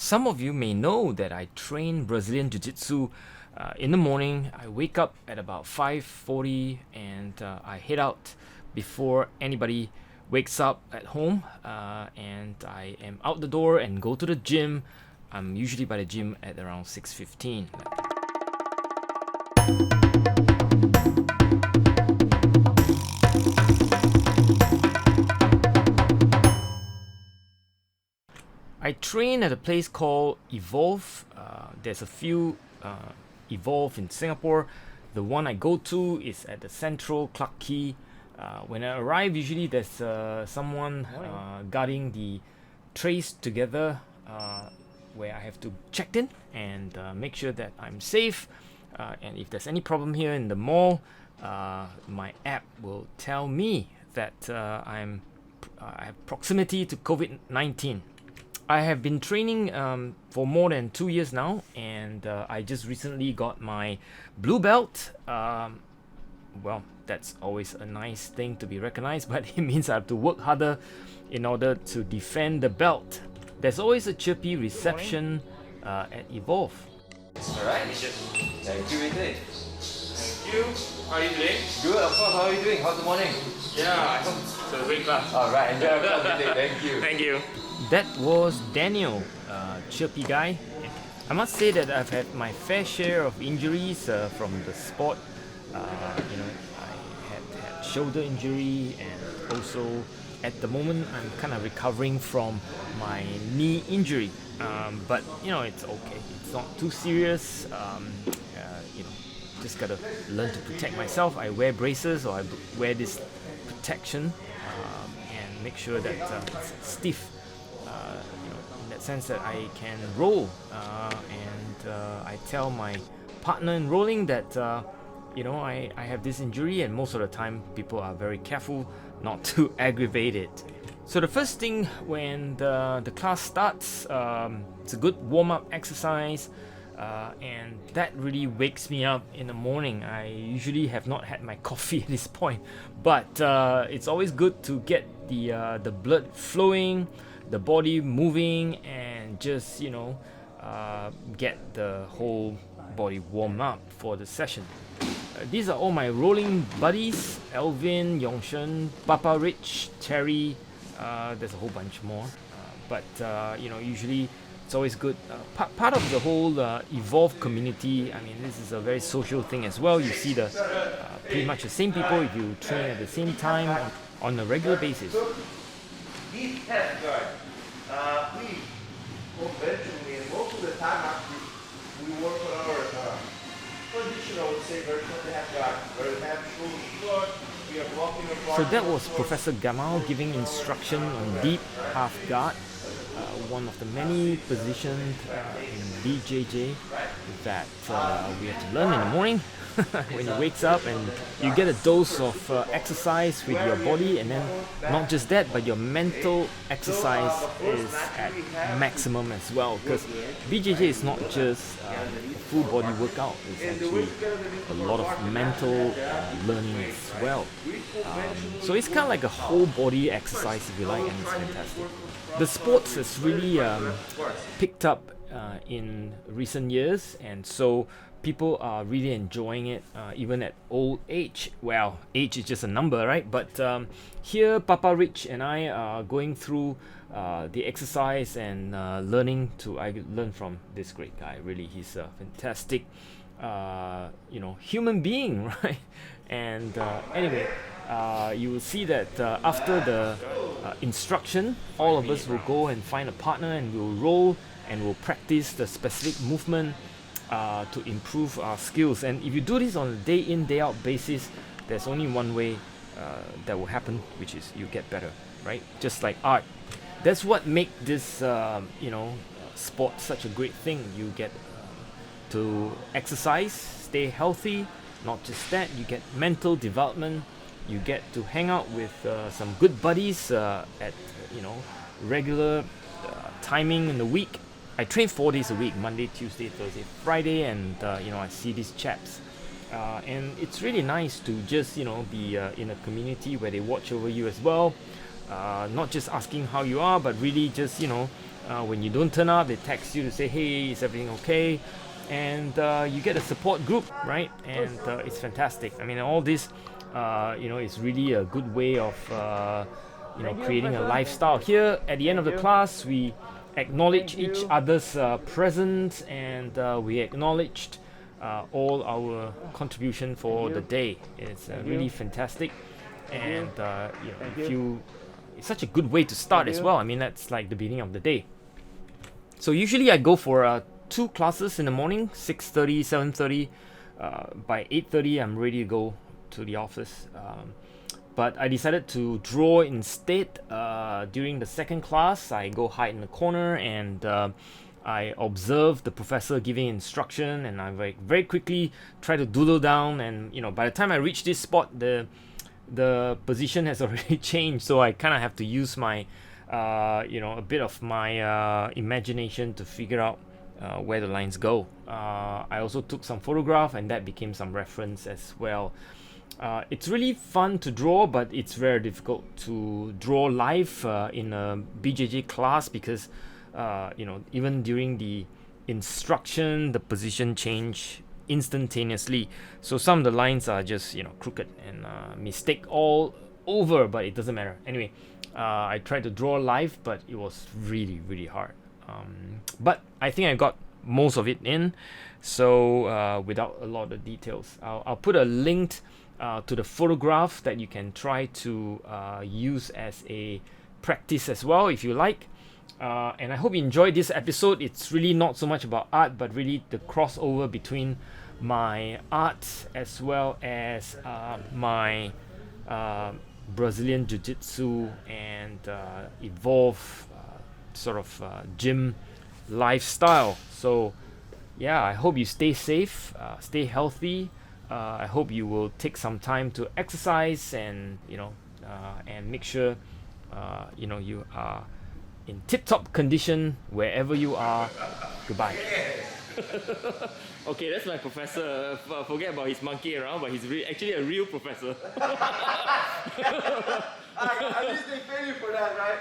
Some of you may know that I train Brazilian Jiu-Jitsu in the morning. I wake up at about 5:40 and I head out before anybody wakes up at home, and I am out the door and go to the gym. I'm usually by the gym at around 6:15. I train at a place called Evolve. There's a few Evolve in Singapore. The one I go to is at the Central Clarke Quay. When I arrive, usually there's someone guarding the trays together, where I have to check in and make sure that I'm safe. And if there's any problem here in the mall, my app will tell me that I have proximity to COVID-19. I have been training for more than 2 years now, and I just recently got my blue belt. Well, that's always a nice thing to be recognized, but it means I have to work harder in order to defend the belt. There's always a chirpy reception at Evolve. Alright, thank you, Whee Teck. Thank you. How are you doing? Good, of course, how are you doing? How's the morning? Yeah, I hope it's a great class. Alright, enjoy your class, Whee Teck. Thank you. Thank you. That was Daniel, chirpy guy. I must say that I've had my fair share of injuries from the sport. I had shoulder injury, and also at the moment I'm kind of recovering from my knee injury. But it's okay. It's not too serious. Just gotta learn to protect myself. I wear braces, or I wear this protection, and make sure that it's stiff. In that sense that I can roll, and I tell my partner in rolling that I have this injury, and most of the time people are very careful not to aggravate it. So the first thing when the class starts, it's a good warm-up exercise, and that really wakes me up in the morning. I usually have not had my coffee at this point, but it's always good to get the blood flowing, the body moving, and just get the whole body warmed up for the session. These are all my rolling buddies: Elvin, Yongshen, Papa Rich, Terry. There's a whole bunch more, but usually it's always good. Part of the whole Evolve community. I mean, this is a very social thing as well. You see the pretty much the same people if you train at the same time on a regular basis. These test guards, we conventionally, and most of the time actually, we work on our traditional, I would say, version of the half guard, where we have shoulder short, we are blocking the So that was Professor Gamal giving instruction on deep half guard, one of the many positions in BJJ that we have to learn in the morning when you wakes up, and you get a dose of exercise with your body, and then not just that, but your mental exercise is at maximum as well, because BJJ is not just a full body workout, it's actually a lot of mental learning as well. So it's kind of like a whole body exercise, if you like, and it's fantastic. The sports has really picked up in recent years, and so people are really enjoying it, even at old age. Well, age is just a number, right? But here Papa Rich and I are going through the exercise and learning I learn from this great guy. Really, he's a fantastic human being, right? And anyway, you will see that after the instruction, all of us will go and find a partner, and we'll roll and we'll practice the specific movement to improve our skills. And if you do this on a day in, day out basis, there's only one way that will happen, which is you get better, right? Just like art. That's what makes this sport such a great thing. You get to exercise, stay healthy. Not just that, you get mental development. You get to hang out with some good buddies at regular timing in the week. I train 4 days a week: Monday, Tuesday, Thursday, Friday, and I see these chaps, and it's really nice to just be in a community where they watch over you as well, not just asking how you are, but really just When you don't turn up, they text you to say, hey, is everything okay? And you get a support group, right? And it's fantastic. I mean, all this, is really a good way of, creating a lifestyle. Here, at the end of the class, we acknowledge each other's presence, and we acknowledged all our contribution for the day. It's really fantastic, and it's such a good way to start as well. I mean, that's like the beginning of the day. So usually I go for 2 classes in the morning, 6:30, 7:30. By 8:30, I'm ready to go to the office. But I decided to draw instead. During the second class, I go hide in the corner and I observe the professor giving instruction, and I very quickly try to doodle down. And by the time I reach this spot, the position has already changed. So I kind of have to use my, a bit of my imagination to figure out where the lines go. I also took some photograph, and that became some reference as well. It's really fun to draw, but it's very difficult to draw live in a BJJ class because, even during the instruction, the position change instantaneously. So some of the lines are just, crooked and mistake all over, but it doesn't matter. Anyway, I tried to draw live, but it was really, really hard. But I think I got most of it in. So without a lot of details, I'll put a link to the photograph that you can try to use as a practice as well if you like. And I hope you enjoyed this episode. It's really not so much about art, but really the crossover between my art as well as my Brazilian Jiu-Jitsu and evolve gym lifestyle. So yeah, I hope you stay safe, stay healthy. I hope you will take some time to exercise and and make sure you are in tip-top condition wherever you are. Goodbye. Okay, that's my professor. Forget about his monkey around, but he's actually a real professor. At least they pay you for that, right?